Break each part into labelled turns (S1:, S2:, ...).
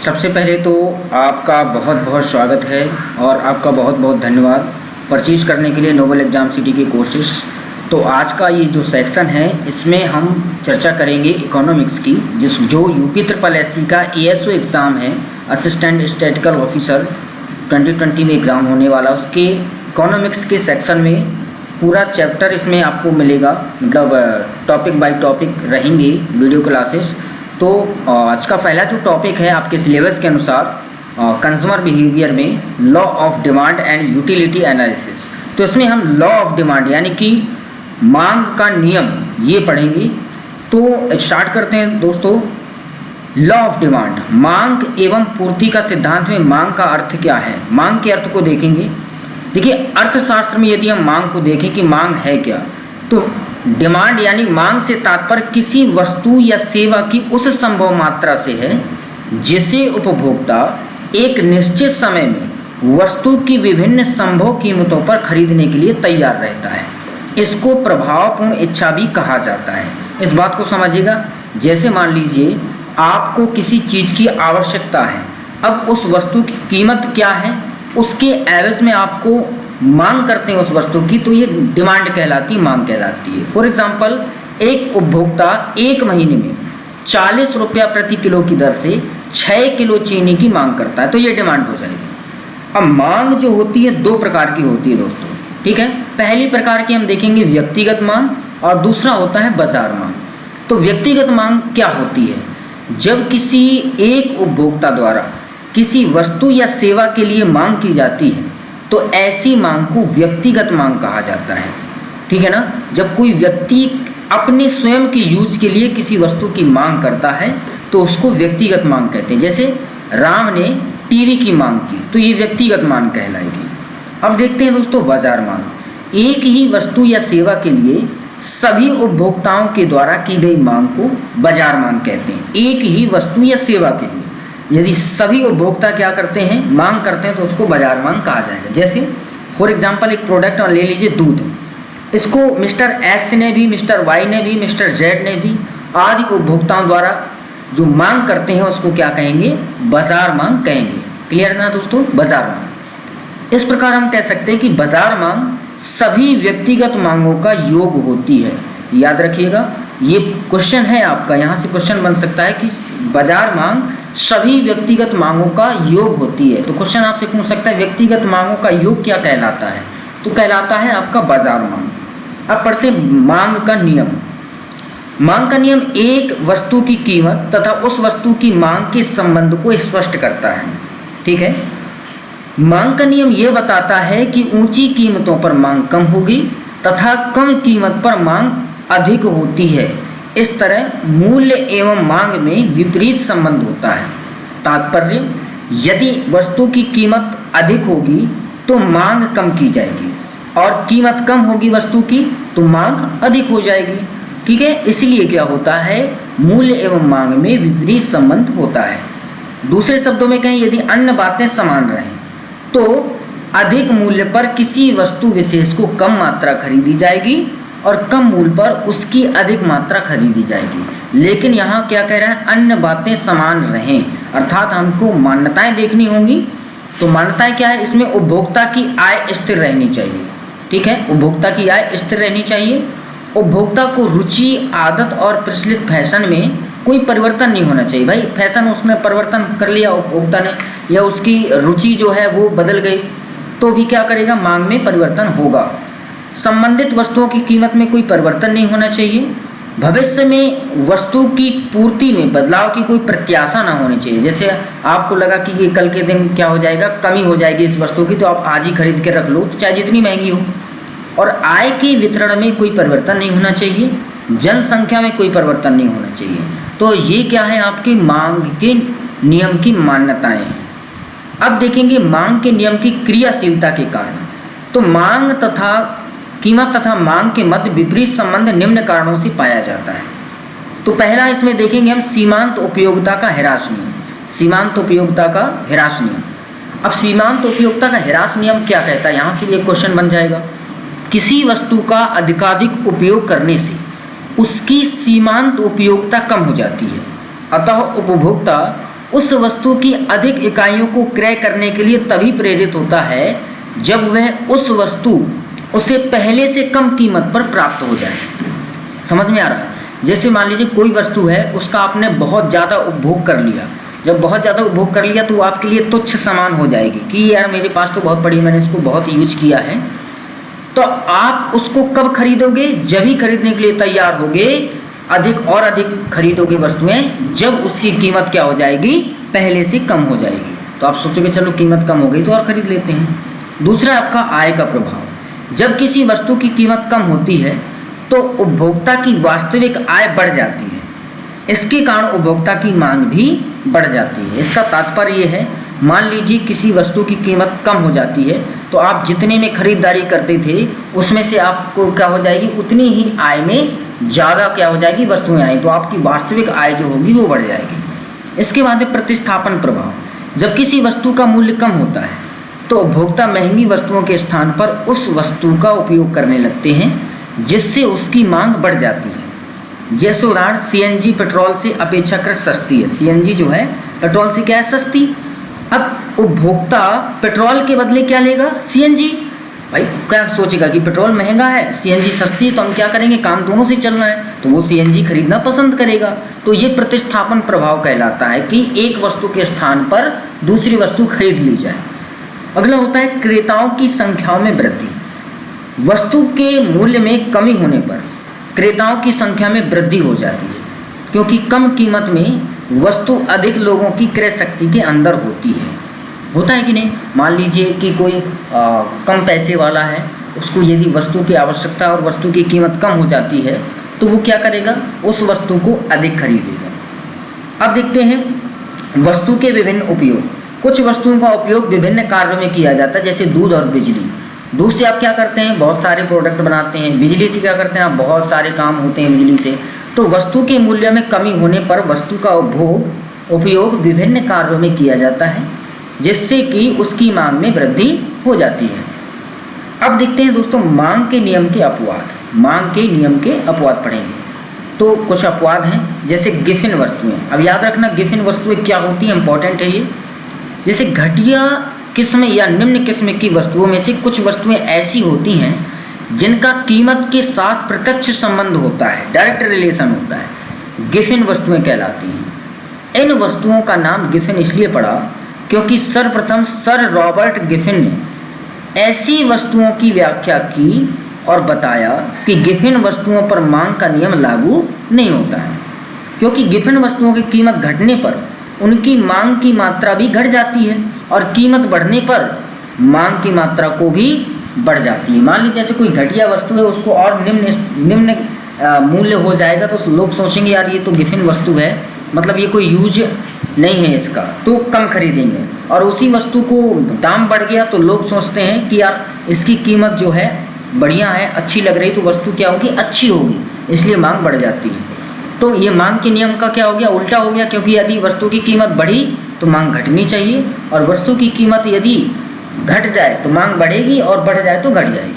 S1: सबसे पहले तो आपका बहुत बहुत स्वागत है और आपका बहुत बहुत धन्यवाद परचेज करने के लिए नोबल एग्ज़ाम सिटी की कोर्सेस। तो आज का ये जो सेक्शन है इसमें हम चर्चा करेंगे इकोनॉमिक्स की, जो UP SSC का ASO एग्ज़ाम है, असिस्टेंट स्टैटिस्टिकल ऑफिसर 2020 में एग्ज़ाम होने वाला, उसके इकोनॉमिक्स के सेक्शन में पूरा चैप्टर इसमें आपको मिलेगा, मतलब टॉपिक बाय टॉपिक रहेंगे वीडियो क्लासेस। तो आज का पहला जो टॉपिक है आपके सिलेबस के अनुसार कंज्यूमर बिहेवियर में law of demand and utility analysis. तो इसमें हम लॉ ऑफ डिमांड यानी कि मांग का नियम ये पढ़ेंगे। तो स्टार्ट करते हैं दोस्तों। लॉ ऑफ डिमांड, मांग एवं पूर्ति का सिद्धांत में मांग का अर्थ क्या है, मांग के अर्थ को देखेंगे। देखिए, अर्थशास्त्र में यदि हम मांग को देखें कि मांग है क्या, तो डिमांड यानी मांग से तात्पर्य किसी वस्तु या सेवा की उस संभव मात्रा से है जिसे उपभोक्ता एक निश्चित समय में वस्तु की विभिन्न संभव कीमतों पर खरीदने के लिए तैयार रहता है। इसको प्रभावपूर्ण इच्छा भी कहा जाता है। इस बात को समझिएगा। जैसे मान लीजिए आपको किसी चीज़ की आवश्यकता है, अब उस वस्तु की कीमत क्या है, उसके एवज में आपको मांग करते हैं उस वस्तु की, तो ये डिमांड कहलाती, मांग कहलाती है। फॉर एग्जांपल, एक उपभोक्ता एक महीने में 40 रुपया प्रति किलो की दर से 6 किलो चीनी की मांग करता है, तो ये डिमांड हो जाएगी। अब मांग जो होती है दो प्रकार की होती है दोस्तों, ठीक है। पहली प्रकार की हम देखेंगे व्यक्तिगत मांग और दूसरा होता है बाजार मांग। तो व्यक्तिगत मांग क्या होती है? जब किसी एक उपभोक्ता द्वारा किसी वस्तु या सेवा के लिए मांग की जाती है तो ऐसी मांग को व्यक्तिगत मांग कहा जाता है, ठीक है ना। जब कोई व्यक्ति अपने स्वयं के यूज के लिए किसी वस्तु की मांग करता है तो उसको व्यक्तिगत मांग कहते हैं। जैसे राम ने टीवी की मांग की तो ये व्यक्तिगत मांग कहलाएगी। अब देखते हैं दोस्तों बाजार मांग। एक ही वस्तु या सेवा के लिए सभी उपभोक्ताओं के द्वारा की गई मांग को बाजार मांग कहते हैं। एक ही वस्तु या सेवा के लिए यदि सभी उपभोक्ता क्या करते हैं, मांग करते हैं, तो उसको बाजार मांग कहा जाएगा। जैसे फॉर एग्जांपल एक प्रोडक्ट ले लीजिए, दूध। इसको मिस्टर X ने भी, मिस्टर Y ने भी, मिस्टर Z ने भी आदि उपभोक्ताओं द्वारा जो मांग करते हैं उसको क्या कहेंगे, बाजार मांग कहेंगे। क्लियर ना दोस्तों, बाजार मांग। इस प्रकार हम कह सकते हैं कि बाजार मांग सभी व्यक्तिगत मांगों का योग होती है। याद रखिएगा, ये क्वेश्चन है आपका, यहाँ से क्वेश्चन बन सकता है कि बाजार मांग सभी व्यक्तिगत मांगों का योग होती है। तो क्वेश्चन आपसे पूछ सकता है व्यक्तिगत मांगों का योग क्या कहलाता है, तो कहलाता है आपका बाजार मांग। अब पढ़ते मांग का नियम। मांग का नियम एक वस्तु की कीमत तथा उस वस्तु की मांग के संबंध को स्पष्ट करता है, ठीक है। मांग का नियम यह बताता है कि ऊंची कीमतों पर मांग कम होगी तथा कम कीमत पर मांग अधिक होती है। इस तरह मूल्य एवं मांग में विपरीत संबंध होता है। तात्पर्य, यदि वस्तु की कीमत अधिक होगी तो मांग कम की जाएगी और कीमत कम होगी वस्तु की तो मांग अधिक हो जाएगी, ठीक है। इसलिए क्या होता है, मूल्य एवं मांग में विपरीत संबंध होता है। दूसरे शब्दों में कहें, यदि अन्य बातें समान रहें तो अधिक मूल्य पर किसी वस्तु विशेष को कम मात्रा खरीदी जाएगी और कम मूल्य पर उसकी अधिक मात्रा खरीदी जाएगी। लेकिन यहाँ क्या कह रहा है, अन्य बातें समान रहें, अर्थात हमको मान्यताएं देखनी होंगी। तो मान्यताएं क्या है, इसमें उपभोक्ता की आय स्थिर रहनी चाहिए, ठीक है। उपभोक्ता की आय स्थिर रहनी चाहिए। उपभोक्ता को रुचि, आदत और प्रचलित फैशन में कोई परिवर्तन नहीं होना चाहिए। भाई फैशन उसमें परिवर्तन कर लिया उपभोक्ता ने या उसकी रुचि जो है वो बदल गई तो भी क्या करेगा, मांग में परिवर्तन होगा। संबंधित वस्तुओं की कीमत में कोई परिवर्तन नहीं होना चाहिए। भविष्य में वस्तु की पूर्ति में बदलाव की कोई प्रत्याशा ना होनी चाहिए। जैसे आपको लगा कि ये कल के दिन क्या हो जाएगा, कमी हो जाएगी इस वस्तु की, तो आप आज ही खरीद के रख लो, तो चाहे जितनी महंगी हो। और आय के वितरण में कोई परिवर्तन नहीं होना चाहिए। जनसंख्या में कोई परिवर्तन नहीं होना चाहिए। तो ये क्या है, आपके मांग के नियम की मान्यताएं हैं। अब देखेंगे मांग के नियम की क्रियाशीलता के कारण। तो मांग तथा कीमत तथा मांग के मध्य विपरीत संबंध निम्न कारणों से पाया जाता है। तो पहला इसमें देखेंगे हम सीमांत उपयोगिता का ह्रास नियम। सीमांत उपयोगिता का ह्रास नियम। अब सीमांत उपयोगिता का ह्रास नियम क्या कहता है, यहाँ से ये क्वेश्चन बन जाएगा। किसी वस्तु का अधिकाधिक उपयोग करने से उसकी सीमांत उपयोगिता कम हो जाती है, अतः उपभोक्ता उस वस्तु की अधिक इकाइयों को क्रय करने के लिए तभी प्रेरित होता है जब वह उस वस्तु उसे पहले से कम कीमत पर प्राप्त हो जाए। समझ में आ रहा है? जैसे मान लीजिए कोई वस्तु है, उसका आपने बहुत ज़्यादा उपभोग कर लिया। जब बहुत ज़्यादा उपभोग कर लिया तो वो आपके लिए तुच्छ सामान हो जाएगी कि यार मेरे पास तो बहुत पड़ी, मैंने इसको बहुत यूज किया है। तो आप उसको कब खरीदोगे? जब ही खरीदने के लिए तैयार होगे, अधिक और अधिक खरीदोगे वस्तुएं जब उसकी कीमत क्या हो जाएगी? पहले से कम हो जाएगी। तो आप सोचोगे चलो कीमत कम हो गई तो और खरीद लेते हैं। दूसरा आपका आय का प्रभाव। जब किसी वस्तु की कीमत कम होती है तो उपभोक्ता की वास्तविक आय बढ़ जाती है। इसके कारण उपभोक्ता की मांग भी बढ़ जाती है। इसका तात्पर्य ये है, मान लीजिए किसी वस्तु की कीमत कम हो जाती है तो आप जितने में खरीदारी करते थे उसमें से आपको क्या हो जाएगी? उतनी ही आय में ज़्यादा क्या हो जाएगी? वस्तुएं आई, तो आपकी वास्तविक आय जो होगी वो बढ़ जाएगी। इसके बाद है प्रतिस्थापन प्रभाव। जब किसी वस्तु का मूल्य कम होता है तो उपभोक्ता महंगी वस्तुओं के स्थान पर उस वस्तु का उपयोग करने लगते हैं जिससे उसकी मांग बढ़ जाती है। जैसे उदाहरण, सीएनजी पेट्रोल से अपेक्षाकृत सस्ती है। सीएनजी जो है पेट्रोल से क्या है? सस्ती। अब उपभोक्ता पेट्रोल के बदले क्या लेगा? सीएनजी। भाई क्या सोचेगा कि पेट्रोल महंगा है, सीएनजी सस्ती है, तो हम क्या करेंगे? काम दोनों से चलना है, तो वो सीएनजी खरीदना पसंद करेगा। तो ये प्रतिस्थापन प्रभाव कहलाता है कि एक वस्तु के स्थान पर दूसरी वस्तु खरीद ली जाए। अगला होता है क्रेताओं की संख्याओं में वृद्धि। वस्तु के मूल्य में कमी होने पर क्रेताओं की संख्या में वृद्धि हो जाती है, क्योंकि कम कीमत में वस्तु अधिक लोगों की क्रय शक्ति के अंदर होती है। होता है कि नहीं? मान लीजिए कि कोई कम पैसे वाला है, उसको यदि वस्तु की आवश्यकता और वस्तु की कीमत कम हो जाती है तो वो क्या करेगा? उस वस्तु को अधिक खरीदेगा। अब देखते हैं वस्तु के विभिन्न उपयोग। कुछ वस्तुओं का उपयोग विभिन्न कार्यों में किया जाता है, जैसे दूध और बिजली। दूध से आप क्या करते हैं? बहुत सारे प्रोडक्ट बनाते हैं। बिजली से क्या करते हैं? आप बहुत सारे काम होते हैं बिजली से। तो वस्तु के मूल्य में कमी होने पर वस्तु का उपयोग विभिन्न कार्यों में किया जाता है, जिससे कि उसकी मांग में वृद्धि हो जाती है। अब देखते हैं दोस्तों मांग के नियम के अपवाद। मांग के नियम के अपवाद पढ़ेंगे। तो कुछ अपवाद हैं, जैसे गिफिन वस्तुएं। अब याद रखना गिफिन वस्तुएं क्या होती हैं, इंपॉर्टेंट है ये। जैसे घटिया किस्म या निम्न किस्म की वस्तुओं में से कुछ वस्तुएं ऐसी होती हैं जिनका कीमत के साथ प्रत्यक्ष संबंध होता है, डायरेक्ट रिलेशन होता है, गिफिन वस्तुएं कहलाती हैं। इन वस्तुओं का नाम गिफिन इसलिए पड़ा क्योंकि सर्वप्रथम सर रॉबर्ट गिफिन ने ऐसी वस्तुओं की व्याख्या की और बताया कि गिफिन वस्तुओं पर मांग का नियम लागू नहीं होता है, क्योंकि गिफिन वस्तुओं की कीमत घटने पर उनकी मांग की मात्रा भी घट जाती है और कीमत बढ़ने पर मांग की मात्रा को भी बढ़ जाती है। मान लीजिए जैसे कोई घटिया वस्तु है, उसको और निम्न मूल्य हो जाएगा तो लोग सोचेंगे यार ये तो गिफिन वस्तु है, मतलब ये कोई यूज नहीं है इसका, तो कम खरीदेंगे। और उसी वस्तु को दाम बढ़ गया तो लोग सोचते हैं कि यार इसकी कीमत जो है बढ़िया है, अच्छी लग रही, तो वस्तु क्या होगी? अच्छी होगी, इसलिए मांग बढ़ जाती है। तो ये मांग के नियम का क्या हो गया? उल्टा हो गया, क्योंकि यदि वस्तु की कीमत बढ़ी तो मांग घटनी चाहिए, और वस्तु की कीमत यदि घट जाए तो मांग बढ़ेगी और बढ़ जाए तो घट जाएगी।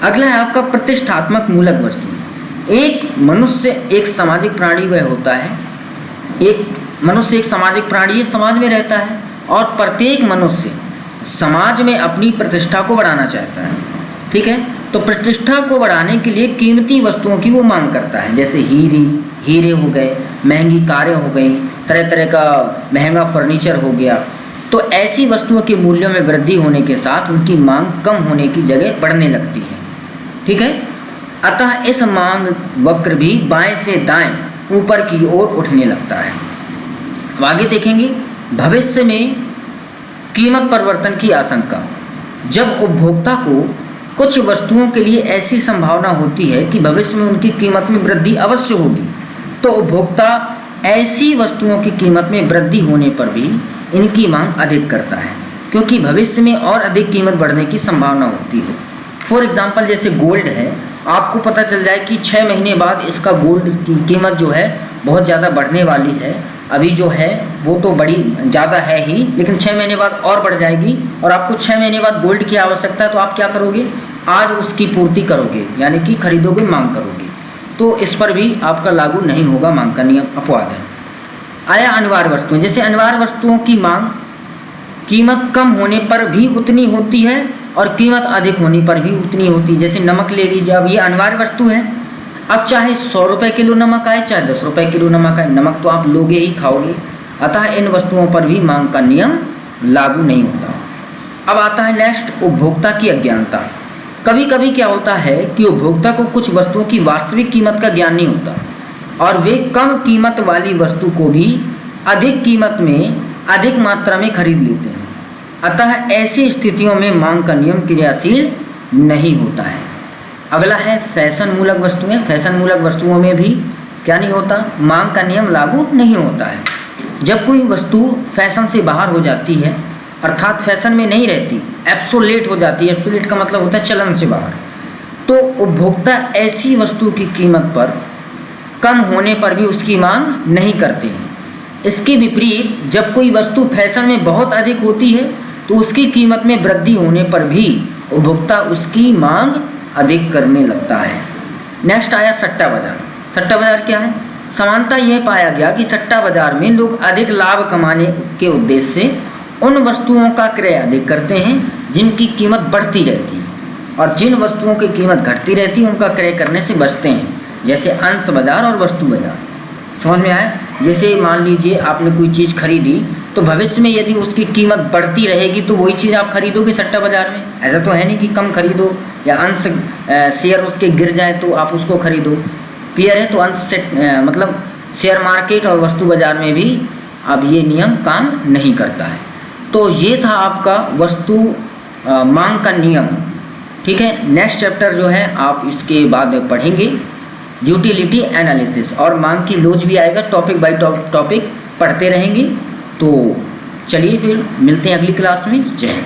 S1: अगला है आपका प्रतिष्ठात्मक मूलक वस्तु। एक मनुष्य एक सामाजिक प्राणी वह होता है, एक मनुष्य एक सामाजिक प्राणी समाज में रहता है और प्रत्येक मनुष्य समाज में अपनी प्रतिष्ठा को बढ़ाना चाहता है। ठीक है, तो प्रतिष्ठा को बढ़ाने के लिए कीमती वस्तुओं की वो मांग करता है, जैसे हीरे हो गए, महंगी कारें हो गई, तरह तरह का महंगा फर्नीचर हो गया। तो ऐसी वस्तुओं के मूल्यों में वृद्धि होने के साथ उनकी मांग कम होने की जगह बढ़ने लगती है। ठीक है, अतः इस मांग वक्र भी बाएं से दाएं ऊपर की ओर उठने लगता है। अब आगे देखेंगे भविष्य में कीमत परिवर्तन की आशंका। जब उपभोक्ता को कुछ वस्तुओं के लिए ऐसी संभावना होती है कि भविष्य में उनकी कीमत में वृद्धि अवश्य होगी, तो उपभोक्ता ऐसी वस्तुओं की कीमत में वृद्धि होने पर भी इनकी मांग अधिक करता है, क्योंकि भविष्य में और अधिक कीमत बढ़ने की संभावना होती है। फॉर एग्जाम्पल जैसे गोल्ड है, आपको पता चल जाए कि 6 महीने बाद इसका गोल्ड की कीमत जो है बहुत ज़्यादा बढ़ने वाली है। अभी जो है वो तो बड़ी ज़्यादा है ही, लेकिन 6 महीने बाद और बढ़ जाएगी, और आपको 6 महीने बाद गोल्ड की आवश्यकता है, तो आप क्या करोगे? आज उसकी पूर्ति करोगे, यानी कि खरीदोगे, मांग करोगे। तो इस पर भी आपका लागू नहीं होगा मांग का नियम, अपवाद है। आया अनिवार्य वस्तुएं। जैसे अनिवार्य वस्तुओं की मांग कीमत कम होने पर भी उतनी होती है और कीमत अधिक होने पर भी उतनी होती है। जैसे नमक ले लीजिए, अब ये अनिवार्य वस्तु है, अब चाहे 100 रुपये किलो नमक आए चाहे 10 रुपये किलो नमक आए, नमक तो आप लोगे ही, खाओगे। अतः इन वस्तुओं पर भी मांग का नियम लागू नहीं होता। अब आता है नेक्स्ट, उपभोक्ता की अज्ञानता। कभी कभी क्या होता है कि उपभोक्ता को कुछ वस्तुओं की वास्तविक कीमत का ज्ञान नहीं होता और वे कम कीमत वाली वस्तु को भी अधिक कीमत में अधिक मात्रा में खरीद लेते हैं। अतः ऐसी स्थितियों में मांग का नियम क्रियाशील नहीं होता है। अगला है फैशन मूलक वस्तुएं। फैशन मूलक वस्तुओं में भी क्या नहीं होता, मांग का नियम लागू नहीं होता है। जब कोई वस्तु फैशन से बाहर हो जाती है, अर्थात फैशन में नहीं रहती, एब्सोलेट हो जाती है, एब्सोलेट का मतलब होता है चलन से बाहर, तो उपभोक्ता ऐसी वस्तु की कीमत पर कम होने पर भी उसकी मांग नहीं करते हैं। इसके विपरीत जब कोई वस्तु फैशन में बहुत अधिक होती है तो उसकी कीमत में वृद्धि होने पर भी उपभोक्ता उसकी मांग अधिक करने लगता है। नेक्स्ट आया सट्टा बाजार। सट्टा बाजार क्या है? समानता यह पाया गया कि सट्टा बाजार में लोग अधिक लाभ कमाने के उद्देश्य से उन वस्तुओं का क्रय अधिक करते हैं जिनकी कीमत बढ़ती रहती है, और जिन वस्तुओं की कीमत घटती रहती है उनका क्रय करने से बचते हैं। जैसे अंश बाजार और वस्तु बाजार। समझ में आया? जैसे मान लीजिए आपने कोई चीज़ खरीदी तो भविष्य में यदि उसकी कीमत बढ़ती रहेगी तो वही चीज़ आप खरीदोगे सट्टा बाजार में। ऐसा तो है नहीं कि कम खरीदो या अंश शेयर उसके गिर जाए तो आप उसको खरीदो। पेयर है तो अंश से मतलब शेयर मार्केट और वस्तु बाजार में भी अब ये नियम काम नहीं करता है। तो ये था आपका वस्तु मांग का नियम। ठीक है, नेक्स्ट चैप्टर जो है आप इसके बाद पढ़ेंगे यूटिलिटी एनालिसिस, और मांग की लोच भी आएगा, टॉपिक बाय टॉपिक पढ़ते रहेंगे। तो चलिए फिर मिलते हैं अगली क्लास में। जय हिंद।